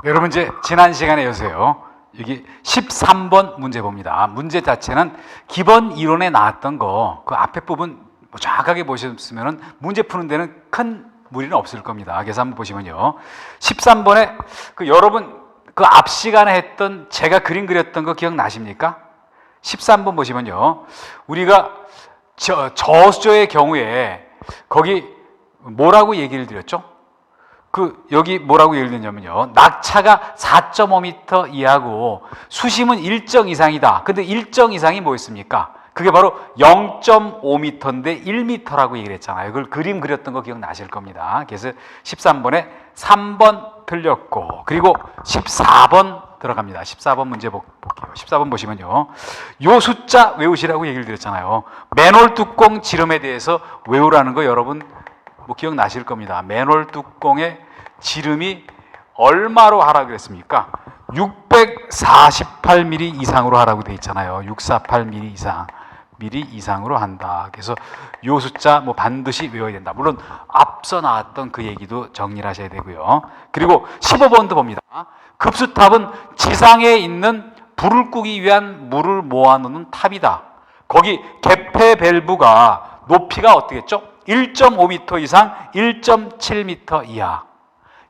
여러분 이제 지난 시간에 이어서요. 여기 13번 문제 봅니다. 문제 자체는 기본 이론에 나왔던 거 그 앞에 부분 정확하게 보셨으면 문제 푸는 데는 큰 무리는 없을 겁니다. 그래서 한번 보시면요. 13번에 여러분 그 앞 시간에 했던 제가 그림 그렸던 거 기억나십니까? 13번 보시면요. 우리가 저수조의 경우에 거기 뭐라고 얘기를 드렸죠? 여기 뭐라고 예를 들냐면요. 낙차가 4.5m 이하고 수심은 일정 이상이다. 근데 일정 이상이 뭐였습니까? 그게 바로 0.5m인데 1m라고 얘기를 했잖아요. 그걸 그림 그렸던 거 기억나실 겁니다. 그래서 13번에 3번 틀렸고, 그리고 14번 들어갑니다. 14번 문제 볼게요. 14번 보시면요. 요 숫자 외우시라고 얘기를 드렸잖아요. 맨홀 뚜껑 지름에 대해서 외우라는 거 여러분 기억나실 겁니다. 맨홀 뚜껑의 지름이 얼마로 하라고 그랬습니까? 648mm 이상으로 하라고 돼 있잖아요. 648mm 이상. 미리 이상으로 한다. 그래서 요 숫자 반드시 외워야 된다. 물론 앞서 나왔던 그 얘기도 정리를 하셔야 되고요. 그리고 15번도 봅니다. 급수탑은 지상에 있는 불을 끄기 위한 물을 모아놓는 탑이다. 거기 개폐 밸브가 높이가 어떻게 했죠? 1.5m 이상 1.7m 이하.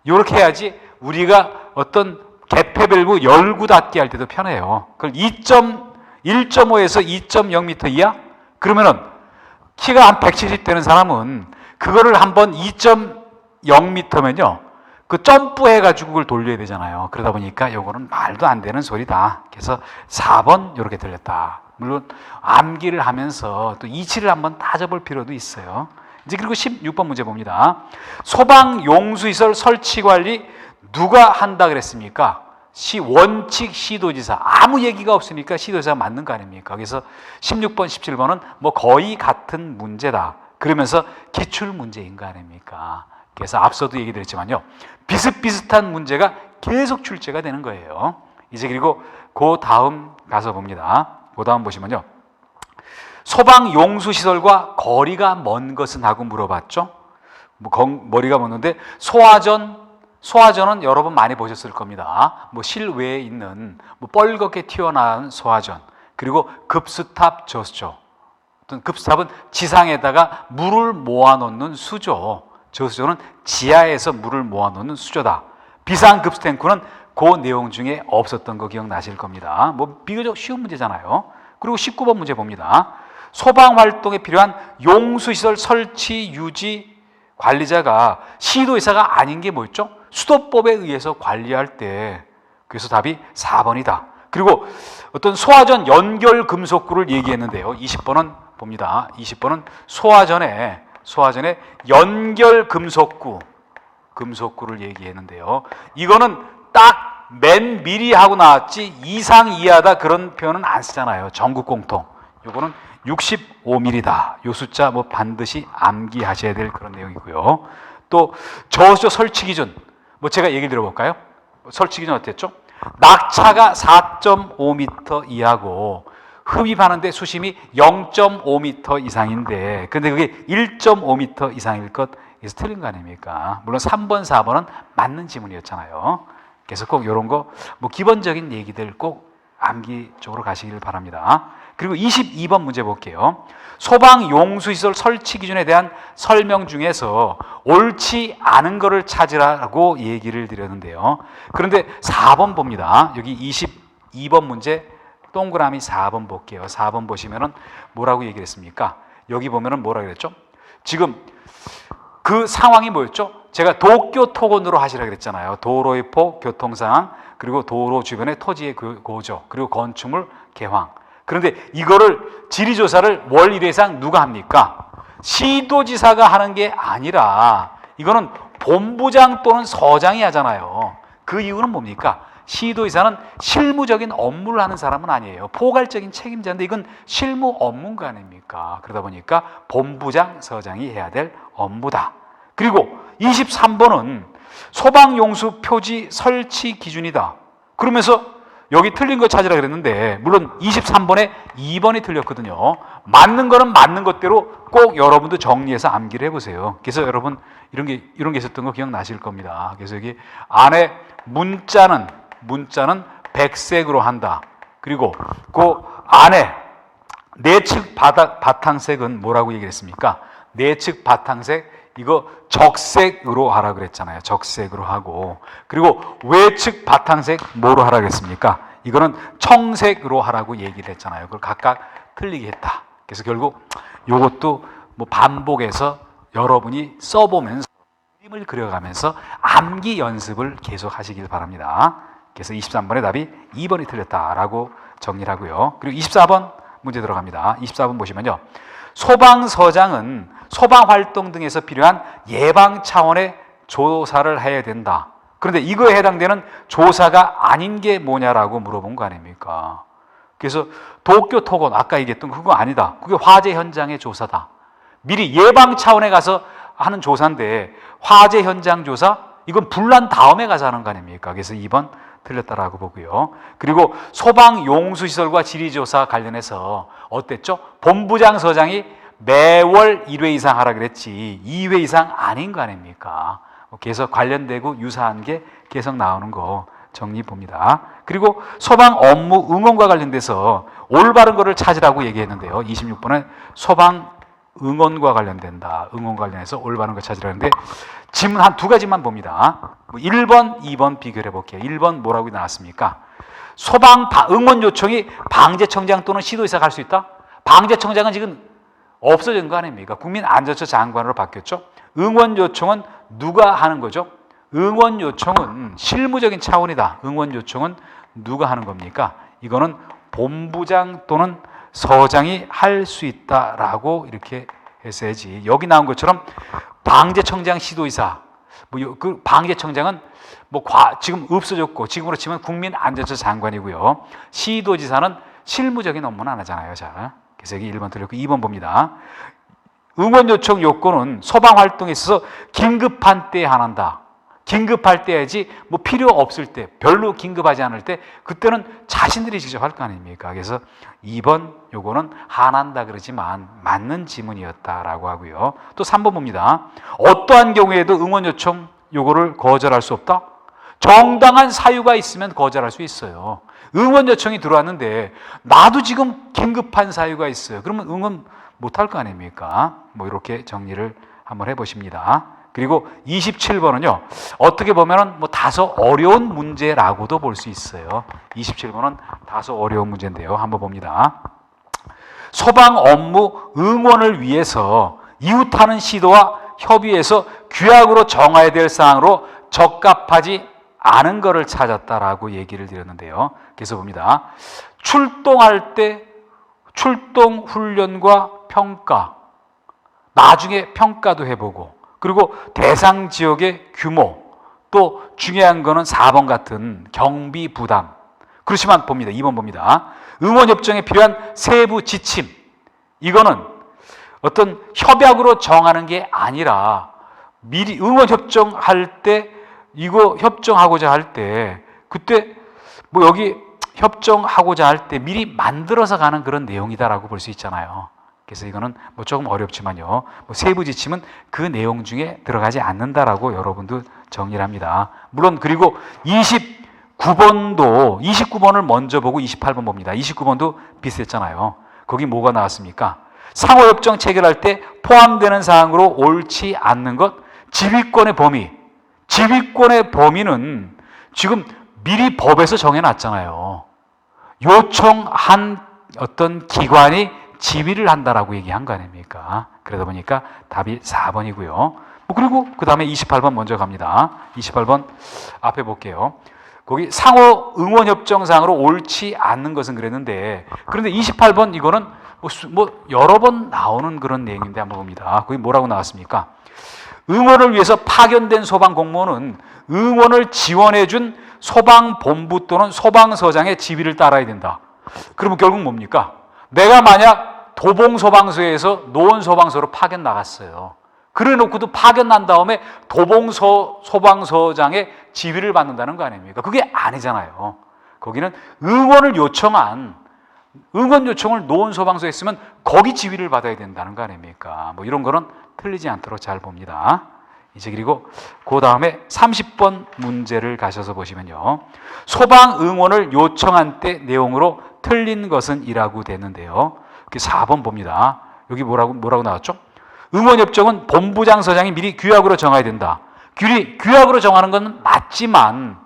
이렇게 해야지 우리가 어떤 개폐 밸브 열고 닫기 할 때도 편해요. 그걸 1.5에서 2.0m 이하? 그러면은 키가 한 170 되는 사람은 그거를 한번 2.0m면요. 그 점프해가지고 그걸 돌려야 되잖아요. 그러다 보니까 요거는 말도 안 되는 소리다. 그래서 4번 이렇게 들렸다. 물론 암기를 하면서 또 이치를 한번 따져볼 필요도 있어요. 이제 그리고 16번 문제 봅니다. 소방 용수시설 설치 관리 누가 한다 그랬습니까? 원칙 시도지사. 아무 얘기가 없으니까 시도지사가 맞는 거 아닙니까? 그래서 16번, 17번은 거의 같은 문제다. 그러면서 기출 문제인 거 아닙니까? 그래서 앞서도 얘기 드렸지만요. 비슷비슷한 문제가 계속 출제가 되는 거예요. 이제 그리고 그 다음 가서 봅니다. 그 다음 보시면요. 소방 용수 시설과 거리가 먼 것은 하고 물어봤죠. 머리가 먼데 소화전은 여러분 많이 보셨을 겁니다. 실외에 있는 뻘겋게 튀어나온 소화전, 그리고 급수탑, 저수조. 급수탑은 지상에다가 물을 모아놓는 수조, 저수조는 지하에서 물을 모아놓는 수조다. 비상급수탱크는 그 내용 중에 없었던 거 기억나실 겁니다. 비교적 쉬운 문제잖아요. 그리고 19번 문제 봅니다. 소방활동에 필요한 용수시설 설치, 유지, 관리자가 시도지사가 아닌 게 뭐였죠? 수도법에 의해서 관리할 때. 그래서 답이 4번이다. 그리고 어떤 소화전 연결 금속구를 얘기했는데요. 20번은 봅니다. 20번은 소화전에 연결 금속구를 얘기했는데요. 이거는 딱 맨 미리 하고 나왔지 이상 이하다 그런 표현은 안 쓰잖아요. 전국 공통. 이거는 65mm다. 이 숫자 반드시 암기하셔야 될 그런 내용이고요. 또 저수조 설치 기준 제가 얘기 들어볼까요? 설치 기준 어떻게 했죠? 낙차가 4.5m 이하고 흡입하는데 수심이 0.5m 이상인데 근데 그게 1.5m 이상일 것. 그래서 틀린 거 아닙니까? 물론 3번, 4번은 맞는 지문이었잖아요. 그래서 꼭 이런 거 기본적인 얘기들 꼭 암기 쪽으로 가시길 바랍니다. 그리고 22번 문제 볼게요. 소방 용수시설 설치 기준에 대한 설명 중에서 옳지 않은 거를 찾으라고 얘기를 드렸는데요. 그런데 4번 봅니다. 여기 22번 문제 동그라미 4번 볼게요. 4번 보시면은 뭐라고 얘기를 했습니까? 여기 보면은 뭐라고 그랬죠? 지금 그 상황이 뭐였죠? 제가 도교 토건으로 하시라 그랬잖아요. 도로의 폭, 교통상황, 그리고 도로 주변의 토지의 고조, 그리고 건축물 개황. 그런데 이거를 지리조사를 월 1회상 누가 합니까? 시도지사가 하는 게 아니라 이거는 본부장 또는 서장이 하잖아요. 그 이유는 뭡니까? 시도지사는 실무적인 업무를 하는 사람은 아니에요. 포괄적인 책임자인데 이건 실무 업무인 거 아닙니까? 그러다 보니까 본부장, 서장이 해야 될 업무다. 그리고 23번은 소방용수 표지 설치 기준이다. 그러면서 여기 틀린 거 찾으라 그랬는데 물론 23번에 2번이 틀렸거든요. 맞는 거는 맞는 것대로 꼭 여러분도 정리해서 암기를 해보세요. 그래서 여러분 이런 게 있었던 거 기억나실 겁니다. 그래서 여기 안에 문자는 백색으로 한다. 그리고 그 안에 내측 바탕색은 뭐라고 얘기했습니까? 내측 바탕색 이거 적색으로 하라 그랬잖아요. 적색으로 하고, 그리고 외측 바탕색 뭐로 하라 그랬습니까? 이거는 청색으로 하라고 얘기를 했잖아요. 그걸 각각 틀리게 했다. 그래서 결국 이것도 뭐 반복해서 여러분이 써보면서 그림을 그려가면서 암기 연습을 계속 하시길 바랍니다. 그래서 23번의 답이 2번이 틀렸다라고 정리를 하고요. 그리고 24번 문제 들어갑니다. 24번 보시면요. 소방서장은 소방활동 등에서 필요한 예방 차원의 조사를 해야 된다. 그런데 이거에 해당되는 조사가 아닌 게 뭐냐라고 물어본 거 아닙니까? 그래서 도쿄 토건 아까 얘기했던 그거 아니다. 그게 화재 현장의 조사다. 미리 예방 차원에 가서 하는 조사인데 화재 현장 조사? 이건 불난 다음에 가서 하는 거 아닙니까? 그래서 2번 틀렸다라고 보고요. 그리고 소방 용수시설과 지리조사 관련해서 어땠죠? 본부장 서장이 매월 1회 이상 하라 그랬지 2회 이상 아닌 거 아닙니까? 계속 관련되고 유사한 게 계속 나오는 거 정리 봅니다. 그리고 소방 업무 응원과 관련돼서 올바른 거를 찾으라고 얘기했는데요. 26번은 소방 응원과 관련된다. 응원과 관련해서 올바른 거 찾으라는데 질문 한 두 가지만 봅니다. 1번, 2번 비교해 볼게요. 1번 뭐라고 나왔습니까? 소방 응원 요청이 방재청장 또는 시도지사가 할 수 있다? 방재청장은 지금 없어진 거 아닙니까? 국민안전처 장관으로 바뀌었죠. 응원 요청은 누가 하는 거죠? 응원 요청은 실무적인 차원이다. 응원 요청은 누가 하는 겁니까? 이거는 본부장 또는 서장이 할 수 있다라고 이렇게 했어야지. 여기 나온 것처럼 방재청장, 시도지사, 그 방재청장은 지금 없어졌고 지금으로 치면 국민안전처 장관이고요. 시도지사는 실무적인 업무는 안 하잖아요. 자, 그래서 여기 1번 틀렸고 2번 봅니다. 응원 요청 요건은 소방 활동에 있어서 긴급한 때에 한한다. 긴급할 때야지 필요 없을 때 별로 긴급하지 않을 때 그때는 자신들이 직접 할 거 아닙니까? 그래서 2번 요거는 한한다 그러지만 맞는 지문이었다라고 하고요. 또 3번 봅니다. 어떠한 경우에도 응원 요청 요거를 거절할 수 없다? 정당한 사유가 있으면 거절할 수 있어요. 응원 요청이 들어왔는데 나도 지금 긴급한 사유가 있어요. 그러면 응원 못할 거 아닙니까? 이렇게 정리를 한번 해보십니다. 그리고 27번은요, 어떻게 보면은 다소 어려운 문제라고도 볼 수 있어요. 27번은 다소 어려운 문제인데요. 한번 봅니다. 소방 업무 응원을 위해서 이웃하는 시도와 협의해서 규약으로 정해야 될 사항으로 적합하지 않은 것을 찾았다라고 얘기를 드렸는데요. 그래서 봅니다. 출동할 때 출동 훈련과 평가, 나중에 평가도 해보고, 그리고 대상 지역의 규모, 또 중요한 거는 4번 같은 경비 부담. 그렇지만 봅니다. 2번 봅니다. 응원협정에 필요한 세부 지침. 이거는 어떤 협약으로 정하는 게 아니라 미리 응원협정 할 때 이거 협정하고자 할 때 그때 여기 협정하고자 할 때 미리 만들어서 가는 그런 내용이다라고 볼 수 있잖아요. 그래서 이거는 조금 어렵지만요. 세부 지침은 그 내용 중에 들어가지 않는다라고 여러분도 정리를 합니다. 물론 그리고 29번을 먼저 보고 28번 봅니다. 29번도 비슷했잖아요. 거기 뭐가 나왔습니까? 상호협정 체결할 때 포함되는 사항으로 옳지 않는 것, 지휘권의 범위. 지휘권의 범위는 지금 미리 법에서 정해놨잖아요. 요청한 어떤 기관이 지휘를 한다라고 얘기한 거 아닙니까? 그러다 보니까 답이 4번이고요. 그리고 그 다음에 28번 먼저 갑니다. 28번 앞에 볼게요. 거기 상호 응원협정상으로 옳지 않는 것은 그랬는데, 그런데 28번 이거는 여러 번 나오는 그런 내용인데 한번 봅니다. 거기 뭐라고 나왔습니까? 응원을 위해서 파견된 소방 공무원은 응원을 지원해준 소방본부 또는 소방서장의 지휘를 따라야 된다. 그러면 결국 뭡니까? 내가 만약 도봉소방서에서 노원소방서로 파견 나갔어요. 그래 놓고도 파견 난 다음에 도봉소방서장의 지휘를 받는다는 거 아닙니까? 그게 아니잖아요. 거기는 응원을 요청을 노원소방서에 했으면 거기 지휘를 받아야 된다는 거 아닙니까? 뭐 이런 거는 틀리지 않도록 잘 봅니다. 이제 그리고 그 다음에 30번 문제를 가셔서 보시면요. 소방 응원을 요청한 때 내용으로 틀린 것은 이라고 되는데요. 4번 봅니다. 여기 뭐라고 나왔죠? 응원협정은 본부장 서장이 미리 규약으로 정해야 된다. 규약으로 정하는 건 맞지만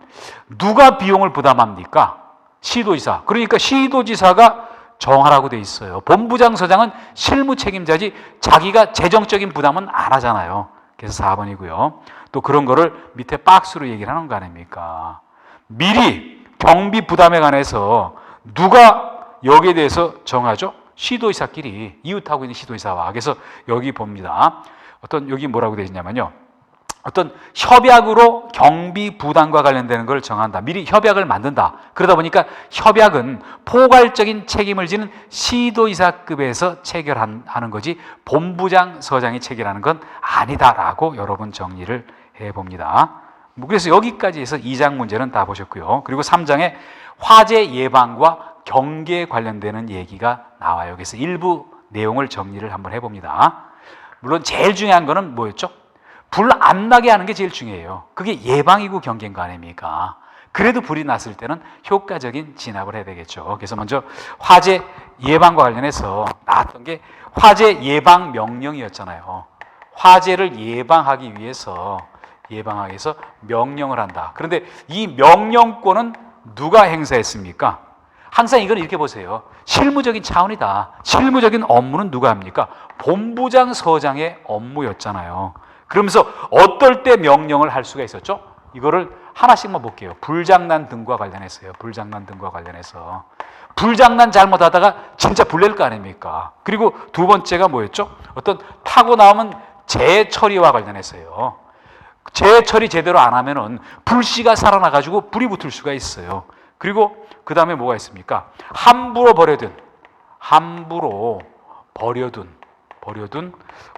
누가 비용을 부담합니까? 시도지사. 그러니까 시도지사가 정하라고 돼 있어요. 본부장 서장은 실무 책임자지 자기가 재정적인 부담은 안 하잖아요. 그래서 4번이고요. 또 그런 거를 밑에 박스로 얘기를 하는 거 아닙니까? 미리 경비 부담에 관해서 누가 여기에 대해서 정하죠? 시도지사끼리, 이웃하고 있는 시도지사와. 그래서 여기 봅니다. 여기 뭐라고 되어 있냐면요. 어떤 협약으로 경비 부담과 관련되는 걸 정한다. 미리 협약을 만든다. 그러다 보니까 협약은 포괄적인 책임을 지는 시도지사급에서 체결하는 거지 본부장 서장이 체결하는 건 아니다라고 여러분 정리를 해봅니다. 그래서 여기까지 해서 2장 문제는 다 보셨고요. 그리고 3장에 화재 예방과 경계에 관련되는 얘기가 나와요. 그래서 일부 내용을 정리를 한번 해봅니다. 물론 제일 중요한 거는 뭐였죠? 불 안 나게 하는 게 제일 중요해요. 그게 예방이고 경계인 거 아닙니까? 그래도 불이 났을 때는 효과적인 진압을 해야 되겠죠. 그래서 먼저 화재 예방과 관련해서 나왔던 게 화재 예방 명령이었잖아요. 화재를 예방하기 위해서 명령을 한다. 그런데 이 명령권은 누가 행사했습니까? 항상 이건 이렇게 보세요. 실무적인 차원이다. 실무적인 업무는 누가 합니까? 본부장 서장의 업무였잖아요. 그러면서 어떨 때 명령을 할 수가 있었죠? 이거를 하나씩만 볼게요. 불장난 등과 관련해서요. 불장난 잘못하다가 진짜 불낼 거 아닙니까? 그리고 두 번째가 뭐였죠? 어떤 타고 나오면 재처리와 관련해서요. 재처리 제대로 안 하면은 불씨가 살아나가지고 불이 붙을 수가 있어요. 그리고 그 다음에 뭐가 있습니까? 함부로 버려둔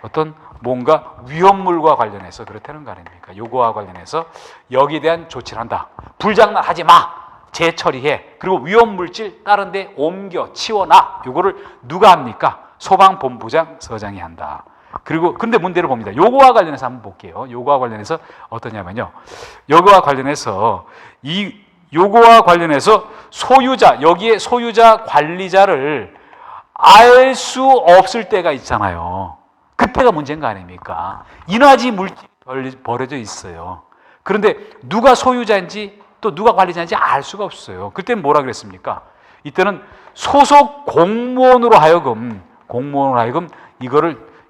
어떤 뭔가 위험물과 관련해서 그렇다는 거 아닙니까? 요거와 관련해서 여기에 대한 조치를 한다. 불장난 하지 마. 재처리해. 그리고 위험물질 다른 데 옮겨 치워놔. 요거를 누가 합니까? 소방본부장 서장이 한다. 그리고 근데 문제를 봅니다. 요거와 관련해서 한번 볼게요. 요거와 관련해서 어떠냐면요. 요거와 관련해서 소유자, 여기에 소유자 관리자를 알 수 없을 때가 있잖아요. 그때가 문제인 거 아닙니까? 인화지 물질이 버려져 있어요. 그런데 누가 소유자인지 또 누가 관리자인지 알 수가 없어요. 그때는 뭐라 그랬습니까? 이때는 소속 공무원으로 하여금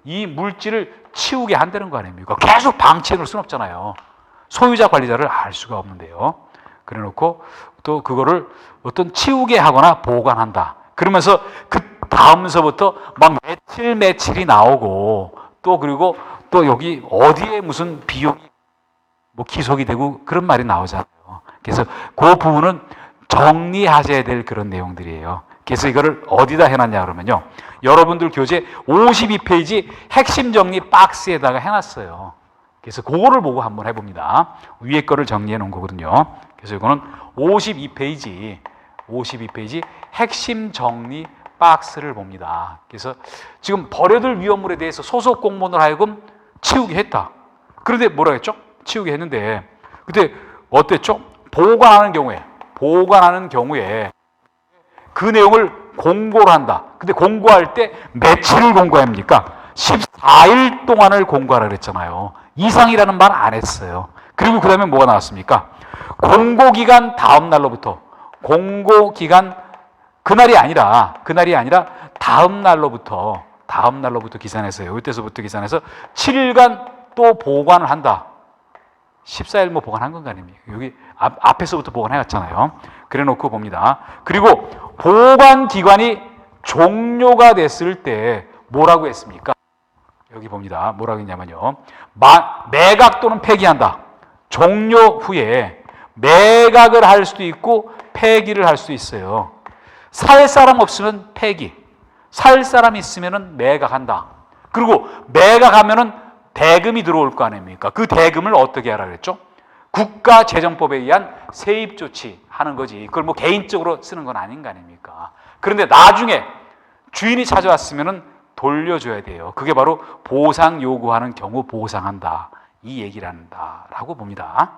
이 물질을 치우게 한다는 거 아닙니까? 계속 방치해 놓을 수는 없잖아요. 소유자 관리자를 알 수가 없는데요. 그래 놓고 또 그거를 어떤 치우게 하거나 보관한다. 그러면서 그 다음서부터 막 며칠이 나오고 또 그리고 또 여기 어디에 무슨 비용이 뭐 기속이 되고 그런 말이 나오잖아요. 그래서 그 부분은 정리하셔야 될 그런 내용들이에요. 그래서 이거를 어디다 해놨냐 그러면요. 여러분들 교재 52페이지 핵심 정리 박스에다가 해놨어요. 그래서 그거를 보고 한번 해봅니다. 위에 거를 정리해 놓은 거거든요. 그래서 이거는 52페이지 핵심 정리 박스를 봅니다. 그래서 지금 버려둘 위험물에 대해서 소속 공무원을 하여금 치우게 했다. 그런데 뭐라 했죠? 치우게 했는데 그때 어땠죠? 보관하는 경우에 그 내용을 공고를 한다. 근데 공고할 때 며칠을 공고해야 합니까? 14일 동안을 공고하라 그랬잖아요. 이상이라는 말 안 했어요. 그리고 그 다음에 뭐가 나왔습니까? 공고기간 다음 날로부터 그날이 아니라 다음 날로부터 기산해서요. 이때서부터 기산해서 7일간 또 보관을 한다. 14일 뭐 보관한 건 아닙니까? 여기 앞에서부터 보관해왔잖아요. 그래 놓고 봅니다. 그리고 보관 기간이 종료가 됐을 때 뭐라고 했습니까? 여기 봅니다. 뭐라고 했냐면요. 매각 또는 폐기한다. 종료 후에 매각을 할 수도 있고 폐기를 할 수 있어요. 살 사람 없으면 폐기, 살 사람 있으면 매각한다. 그리고 매각하면은 대금이 들어올 거 아닙니까? 그 대금을 어떻게 하라 그랬죠? 국가재정법에 의한 세입 조치 하는 거지. 그걸 뭐 개인적으로 쓰는 건 아닌 거 아닙니까? 그런데 나중에 주인이 찾아왔으면은 돌려줘야 돼요. 그게 바로 보상 요구하는 경우 보상한다. 이 얘기를 한다라고 봅니다.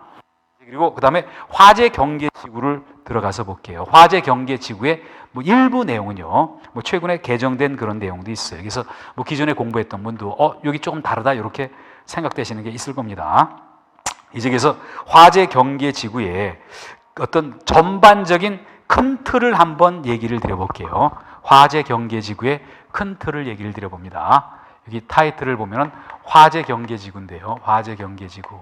그리고 그 다음에 화재 경계 지구를 들어가서 볼게요. 화재 경계 지구의 뭐 일부 내용은요, 뭐 최근에 개정된 그런 내용도 있어요. 그래서 뭐 기존에 공부했던 분도 여기 조금 다르다 이렇게 생각되시는 게 있을 겁니다. 이제 그래서 화재 경계 지구의 어떤 전반적인 큰 틀을 한번 얘기를 드려볼게요. 화재 경계 지구의 큰 틀을 얘기를 드려봅니다. 여기 타이틀을 보면은 화재 경계 지구인데요. 화재 경계 지구,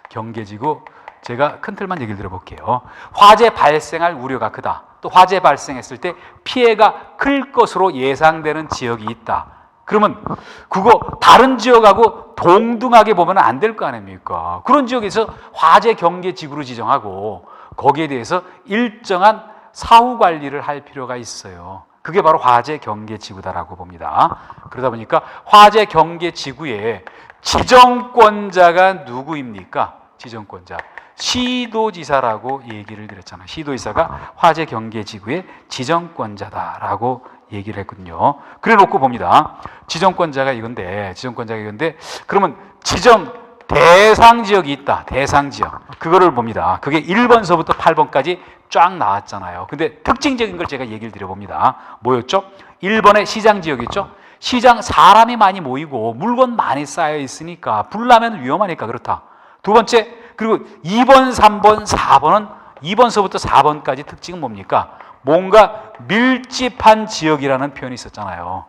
경계지구. 제가 큰 틀만 얘기를 드려볼게요. 화재 발생할 우려가 크다. 또 화재 발생했을 때 피해가 클 것으로 예상되는 지역이 있다. 그러면 그거 다른 지역하고 동등하게 보면 안 될 거 아닙니까? 그런 지역에서 화재 경계 지구로 지정하고 거기에 대해서 일정한 사후 관리를 할 필요가 있어요. 그게 바로 화재 경계 지구다라고 봅니다. 그러다 보니까 화재 경계 지구의 지정권자가 누구입니까? 지정권자. 시도지사라고 얘기를 드렸잖아요. 시도지사가 화재 경계 지구의 지정권자다라고 얘기를 했거든요. 그래 놓고 봅니다. 지정권자가 이건데, 그러면 지정 대상 지역이 있다. 대상 지역. 그거를 봅니다. 그게 1번서부터 8번까지 쫙 나왔잖아요. 근데 특징적인 걸 제가 얘기를 드려봅니다. 뭐였죠? 1번에 시장 지역이었죠? 시장 사람이 많이 모이고 물건 많이 쌓여 있으니까 불나면 위험하니까 그렇다. 두 번째, 그리고 2번, 3번, 4번은 2번서부터 4번까지 특징은 뭡니까? 뭔가 밀집한 지역이라는 표현이 있었잖아요.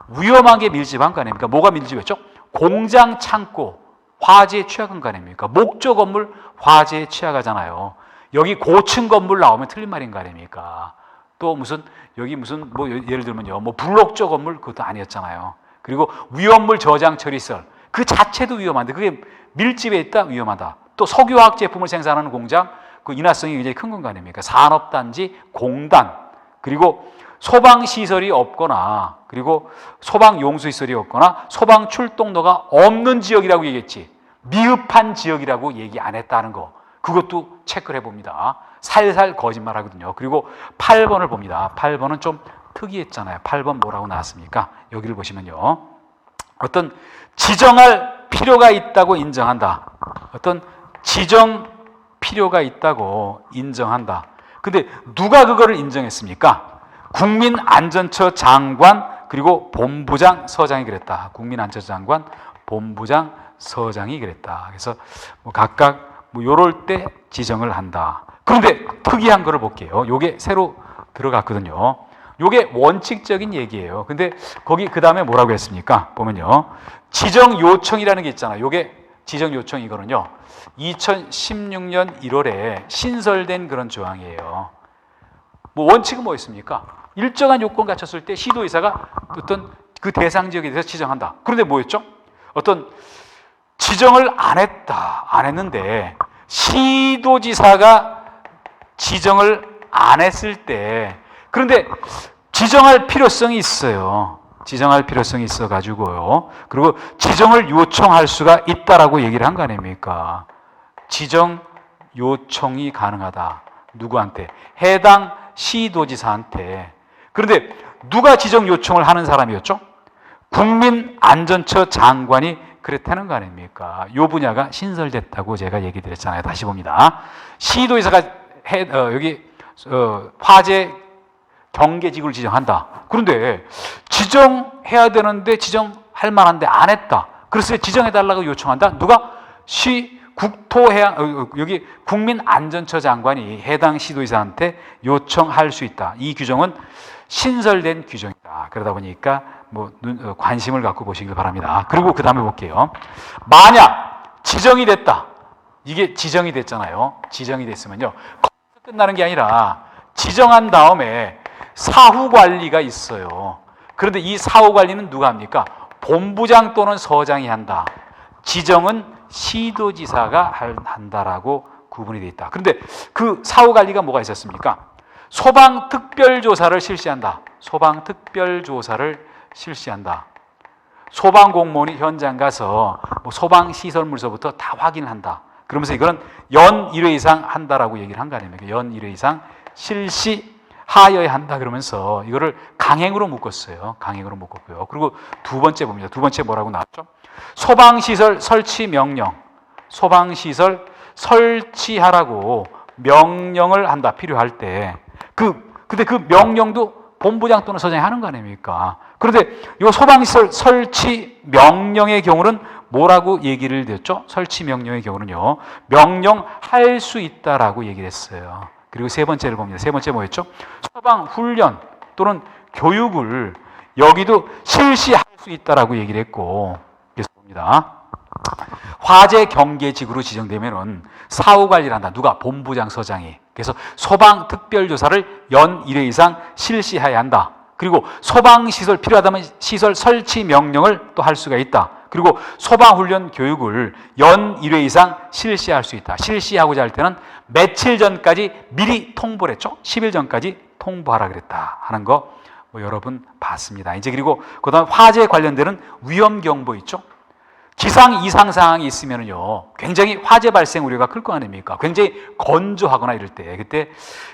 위험한 게 밀집한 거 아닙니까? 뭐가 밀집했죠? 공장, 창고, 화재에 취약한 거 아닙니까? 목조 건물, 화재에 취약하잖아요. 여기 고층 건물 나오면 틀린 말인 거 아닙니까? 또 여기 뭐 예를 들면요, 뭐 블록조 건물 그것도 아니었잖아요. 그리고 위험물 저장 처리설 그 자체도 위험한데 그게 밀집에 있다 위험하다. 또 석유화학 제품을 생산하는 공장 그 인화성이 굉장히 큰 건 아닙니까? 산업단지, 공단, 그리고 소방시설이 없거나 그리고 소방용수시설이 없거나 소방 출동로가 없는 지역이라고 얘기했지 미흡한 지역이라고 얘기 안 했다는 거 그것도 체크를 해봅니다. 살살 거짓말 하거든요. 그리고 8번을 봅니다. 8번은 좀 특이했잖아요. 8번 뭐라고 나왔습니까? 여기를 보시면요. 어떤 지정할 필요가 있다고 인정한다. 어떤 지정 필요가 있다고 인정한다. 근데 누가 그거를 인정했습니까? 국민안전처 장관 그리고 본부장 서장이 그랬다. 국민안전처 장관, 본부장 서장이 그랬다. 그래서 뭐 각각 뭐 요럴 때 지정을 한다. 그런데 특이한 거를 볼게요. 요게 새로 들어갔거든요. 요게 원칙적인 얘기예요. 근데 거기 그 다음에 뭐라고 했습니까? 보면요. 지정 요청이라는 게 있잖아요. 요게 지정 요청 이거는요. 2016년 1월에 신설된 그런 조항이에요. 뭐 원칙은 뭐였습니까? 일정한 요건 갖췄을 때 시도의사가 어떤 그 대상 지역에 대해서 지정한다. 그런데 뭐였죠? 어떤 지정을 안 했는데 시도지사가 지정을 안 했을 때 그런데 지정할 필요성이 있어요. 지정할 필요성이 있어 가지고요. 그리고 지정을 요청할 수가 있다라고 얘기를 한 거 아닙니까? 지정 요청이 가능하다. 누구한테? 해당 시도지사한테. 그런데 누가 지정 요청을 하는 사람이었죠? 국민안전처 장관이 그랬다는 거 아닙니까? 요 분야가 신설됐다고 제가 얘기 드렸잖아요. 다시 봅니다. 시도지사가 여기 화재 경계지구를 지정한다. 그런데 지정해야 되는데 지정할 만한데 안 했다. 그래서 지정해달라고 요청한다. 누가? 국토해양 여기 국민안전처 장관이 해당 시도지사한테 요청할 수 있다. 이 규정은 신설된 규정이다. 그러다 보니까 뭐 관심을 갖고 보시길 바랍니다. 그리고 그 다음에 볼게요. 만약 지정이 됐다. 이게 지정이 됐잖아요. 지정이 됐으면요. 거기서 끝나는 게 아니라 지정한 다음에 사후 관리가 있어요. 그런데 이 사후 관리는 누가 합니까? 본부장 또는 서장이 한다. 지정은 시도지사가 한다라고 구분이 되어 있다. 그런데 그 사후 관리가 뭐가 있었습니까? 소방 특별조사를 실시한다. 소방 특별조사를 실시한다. 소방 공무원이 현장 가서 뭐 소방 시설물서부터 다 확인한다. 그러면서 이거는 연 1회 이상 한다라고 얘기를 한 거 아닙니까? 연 1회 이상 실시하여야 한다 그러면서 이거를 강행으로 묶었어요. 강행으로 묶었고요. 그리고 두 번째 봅니다. 두 번째 뭐라고 나왔죠? 소방시설 설치 명령. 소방시설 설치하라고 명령을 한다. 필요할 때. 근데 그 명령도 본부장 또는 서장이 하는 거 아닙니까? 그런데 이 소방시설 설치 명령의 경우는 뭐라고 얘기를 드렸죠? 설치 명령의 경우는요, 명령할 수 있다라고 얘기를 했어요. 그리고 세 번째를 봅니다. 세 번째 뭐였죠? 소방 훈련 또는 교육을 여기도 실시할 수 있다라고 얘기를 했고, 그래서 봅니다. 화재 경계지구로 지정되면은 사후 관리를 한다. 누가? 본부장 서장이. 그래서 소방 특별조사를 연 1회 이상 실시해야 한다. 그리고 소방시설 필요하다면 시설 설치 명령을 또 할 수가 있다. 그리고 소방훈련 교육을 연 1회 이상 실시할 수 있다. 실시하고자 할 때는 며칠 전까지 미리 통보를 했죠. 10일 전까지 통보하라 그랬다 하는 거 여러분 봤습니다. 이제 그리고 그다음 화재에 관련되는 위험 경보 있죠. 기상 이상 상황이 있으면요, 굉장히 화재 발생 우려가 클 거 아닙니까? 굉장히 건조하거나 이럴 때, 그때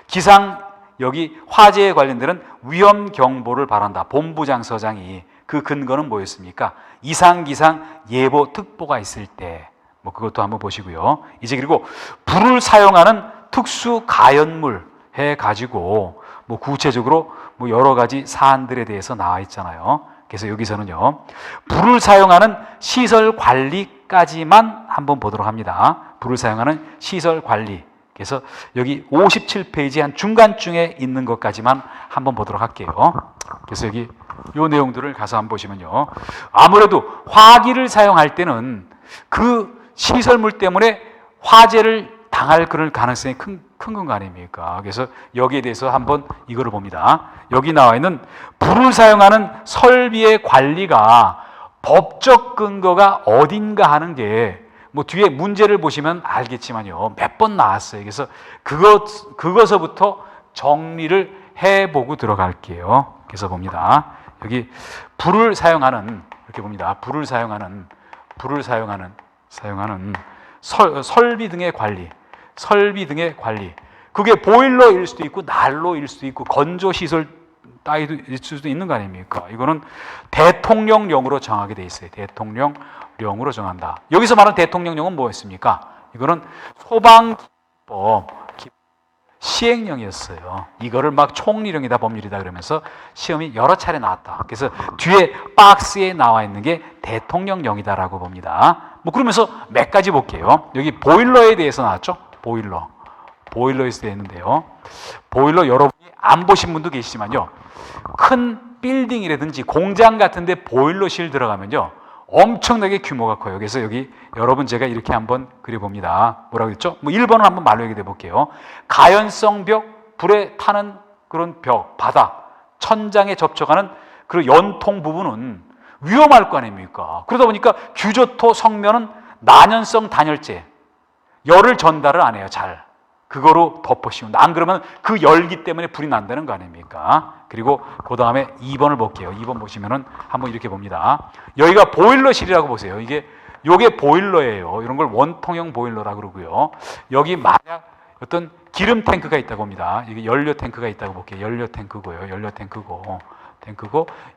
기상 여기 화재에 관련되는 위험 경보를 발한다. 본부장 서장이. 그 근거는 뭐였습니까? 이상 기상 예보 특보가 있을 때, 그것도 한번 보시고요. 이제 그리고 불을 사용하는 특수 가연물 해 가지고 구체적으로 여러 가지 사안들에 대해서 나와 있잖아요. 그래서 여기서는요, 불을 사용하는 시설 관리까지만 한번 보도록 합니다. 불을 사용하는 시설 관리. 그래서 여기 57페이지 한 중간쯤에 있는 것까지만 한번 보도록 할게요. 그래서 여기 이 내용들을 가서 한번 보시면요, 아무래도 화기를 사용할 때는 그 시설물 때문에 화재를 당할 그럴 가능성이 큰 거 아닙니까? 그래서 여기에 대해서 한번 이거를 봅니다. 여기 나와 있는 불을 사용하는 설비의 관리가 법적 근거가 어딘가 하는 게 뒤에 문제를 보시면 알겠지만요, 몇 번 나왔어요. 그래서 그것서부터 정리를 해보고 들어갈게요. 그래서 봅니다. 여기 불을 사용하는, 이렇게 봅니다. 불을 사용하는 설비 등의 관리. 설비 등의 관리. 그게 보일러일 수도 있고 난로일 수도 있고 건조시설 따위일 수도 있는 거 아닙니까? 이거는 대통령령으로 정하게 돼 있어요. 대통령령으로 정한다. 여기서 말하는 대통령령은 뭐였습니까? 이거는 소방법 시행령이었어요. 이거를 막 총리령이다 법률이다 그러면서 시험이 여러 차례 나왔다. 그래서 뒤에 박스에 나와 있는 게 대통령령이다라고 봅니다. 그러면서 몇 가지 볼게요. 여기 보일러에 대해서 나왔죠? 보일러에서 되어 있는데요. 보일러 여러분이 안 보신 분도 계시지만요, 큰 빌딩이라든지 공장 같은 데 보일러실 들어가면요, 엄청나게 규모가 커요. 그래서 여기 여러분 제가 이렇게 한번 그려봅니다. 뭐라고 했죠? 1번을 한번 말로 얘기해 볼게요. 가연성 벽, 불에 타는 그런 벽, 바닥, 천장에 접촉하는 그 연통 부분은 위험할 거 아닙니까? 그러다 보니까 규조토 성면은 난연성 단열재, 열을 전달을 안 해요, 잘. 그거로 덮어씌운다. 안 그러면 그 열기 때문에 불이 난다는 거 아닙니까? 그리고 그 다음에 2번을 볼게요. 2번 보시면은 한번 이렇게 봅니다. 여기가 보일러실이라고 보세요. 요게 보일러예요. 이런 걸 원통형 보일러라고 그러고요. 여기 만약 어떤 기름 탱크가 있다고 봅니다. 이게 연료 탱크가 있다고 볼게요. 연료 탱크고요. 연료 탱크고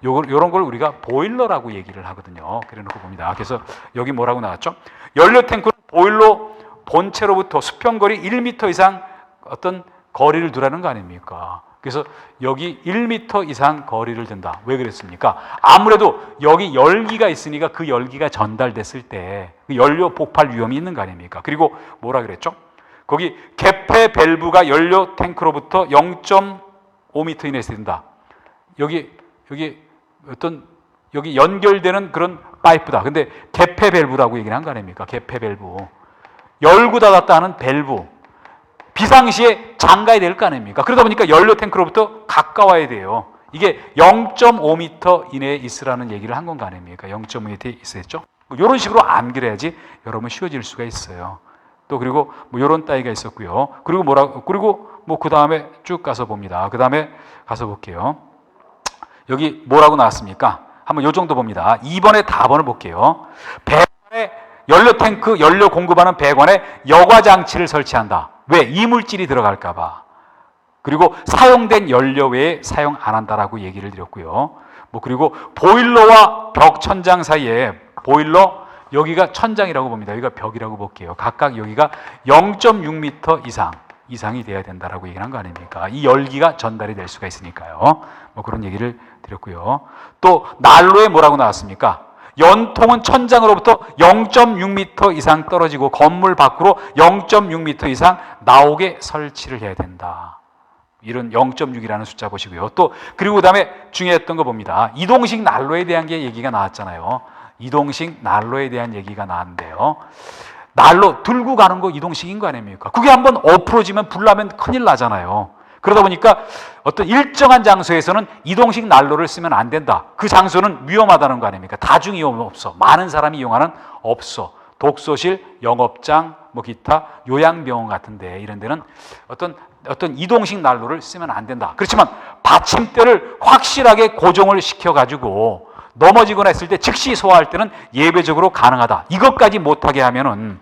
요런 걸 우리가 보일러라고 얘기를 하거든요. 그래 놓고 봅니다. 그래서 여기 뭐라고 나왔죠? 연료 탱크는 보일러 본체로부터 수평거리 1m 이상 어떤 거리를 두라는 거 아닙니까? 그래서 여기 1m 이상 거리를 둔다. 왜 그랬습니까? 아무래도 여기 열기가 있으니까 그 열기가 전달됐을 때 그 연료 폭발 위험이 있는 거 아닙니까? 그리고 뭐라 그랬죠? 거기 개폐 밸브가 연료 탱크로부터 0.5m 이내에 있다. 여기 연결되는 그런 파이프다. 근데 개폐 밸브라고 얘기를 한 거 아닙니까? 개폐 밸브. 열고 닫았다 하는 밸브. 비상시에 잠가야 될 거 아닙니까? 그러다 보니까 연료 탱크로부터 가까워야 돼요. 이게 0.5m 이내에 있으라는 얘기를 한 건가 아닙니까? 0.5m에 있어야죠. 이런 식으로 안 그래야지 여러분 쉬워질 수가 있어요. 또 그리고 이런 따위가 있었고요. 그리고 그 다음에 쭉 가서 봅니다. 그 다음에 가서 볼게요. 여기 뭐라고 나왔습니까? 한번 요 정도 봅니다. 2번의 답안을 볼게요. 배관의 연료 탱크, 연료 공급하는 배관에 여과 장치를 설치한다. 왜? 이물질이 들어갈까봐. 그리고 사용된 연료 외에 사용 안 한다라고 얘기를 드렸고요. 그리고 보일러와 벽 천장 사이에 보일러 여기가 천장이라고 봅니다. 여기가 벽이라고 볼게요. 각각 여기가 0.6m 이상이 돼야 된다라고 얘기한 거 아닙니까? 이 열기가 전달이 될 수가 있으니까요. 그런 얘기를 드렸고요. 또 난로에 뭐라고 나왔습니까? 연통은 천장으로부터 0.6m 이상 떨어지고 건물 밖으로 0.6m 이상 나오게 설치를 해야 된다. 이런 0.6이라는 숫자 보시고요. 또 그리고 그다음에 중요했던 거 봅니다. 이동식 난로에 대한 게 얘기가 나왔잖아요. 이동식 난로에 대한 얘기가 나왔는데요. 난로 들고 가는 거 이동식인 거 아닙니까? 그게 한번 엎어지면 불 나면 큰일 나잖아요. 그러다 보니까 어떤 일정한 장소에서는 이동식 난로를 쓰면 안 된다. 그 장소는 위험하다는 거 아닙니까? 다중 이용 없어. 많은 사람이 이용하는 없어. 독서실, 영업장, 기타 요양병원 같은데 이런 데는 어떤 이동식 난로를 쓰면 안 된다. 그렇지만 받침대를 확실하게 고정을 시켜가지고 넘어지거나 했을 때 즉시 소화할 때는 예외적으로 가능하다. 이것까지 못하게 하면은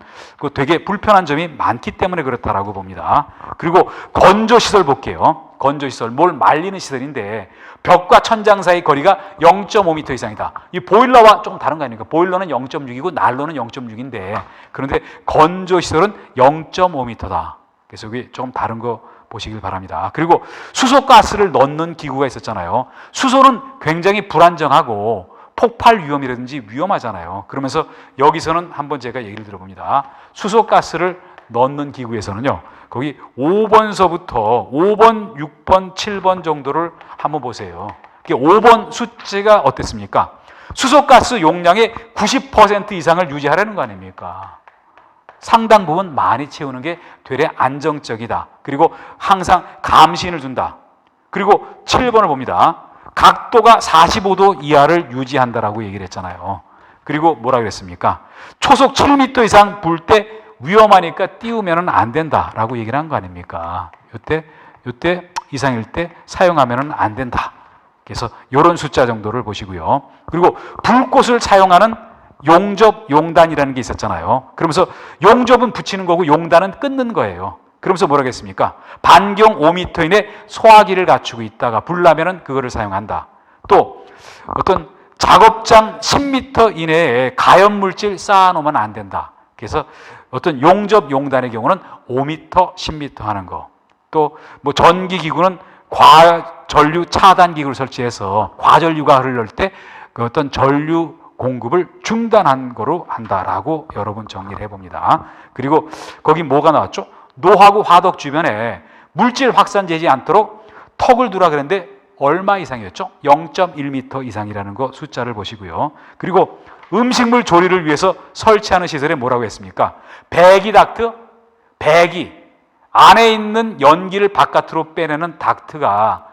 되게 불편한 점이 많기 때문에 그렇다라고 봅니다. 그리고 건조시설 볼게요. 건조시설, 뭘 말리는 시설인데 벽과 천장 사이 거리가 0.5m 이상이다. 이 보일러와 좀 다른 거 아닙니까? 보일러는 0.6이고 난로는 0.6인데 그런데 건조시설은 0.5m다. 그래서 여기 좀 다른 거 보시길 바랍니다. 그리고 수소가스를 넣는 기구가 있었잖아요. 수소는 굉장히 불안정하고 폭발 위험이라든지 위험하잖아요. 그러면서 여기서는 한번 제가 얘기를 들어봅니다. 수소가스를 넣는 기구에서는요. 거기 5번서부터 5번, 6번, 7번 정도를 한번 보세요. 5번 숫자가 어땠습니까? 수소가스 용량의 90% 이상을 유지하려는 거 아닙니까? 상당 부분 많이 채우는 게 되레 안정적이다. 그리고 항상 감시인을 둔다. 그리고 7번을 봅니다. 각도가 45도 이하를 유지한다라고 얘기를 했잖아요. 그리고 뭐라 그랬습니까? 초속 7m 이상 불 때 위험하니까 띄우면 안 된다라고 얘기를 한 거 아닙니까? 이때 이상일 때 사용하면 안 된다. 그래서 이런 숫자 정도를 보시고요. 그리고 불꽃을 사용하는 용접, 용단이라는 게 있었잖아요. 그러면서 용접은 붙이는 거고 용단은 끊는 거예요. 그러면서 뭐라고 했습니까? 반경 5m 이내 소화기를 갖추고 있다가 불 나면은 그거를 사용한다. 또 어떤 작업장 10m 이내에 가연물질 쌓아놓으면 안 된다. 그래서 어떤 용접, 용단의 경우는 5m, 10m 하는 거. 또 전기기구는 과전류 차단기구를 설치해서 과전류가 흐를 때 그 어떤 전류 공급을 중단한 거로 한다라고 여러분 정리를 해봅니다. 그리고 거기 뭐가 나왔죠? 노하고 화덕 주변에 물질 확산되지 않도록 턱을 두라 그랬는데 얼마 이상이었죠? 0.1m 이상이라는 거 숫자를 보시고요. 그리고 음식물 조리를 위해서 설치하는 시설에 뭐라고 했습니까? 배기 닥트, 배기 안에 있는 연기를 바깥으로 빼내는 닥트가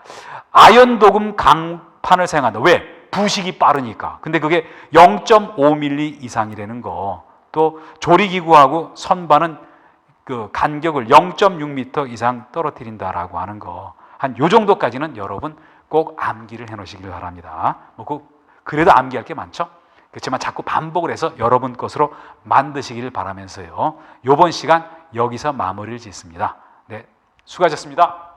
아연 도금 강판을 사용한다. 왜? 부식이 빠르니까. 근데 그게 0.5mm 이상이라는 거. 또 조리기구하고 선반은 그 간격을 0.6m 이상 떨어뜨린다라고 하는 거. 한 요 정도까지는 여러분 꼭 암기를 해 놓으시길 바랍니다. 그래도 암기할 게 많죠? 그렇지만 자꾸 반복을 해서 여러분 것으로 만드시길 바라면서요. 요번 시간 여기서 마무리를 짓습니다. 네, 수고하셨습니다.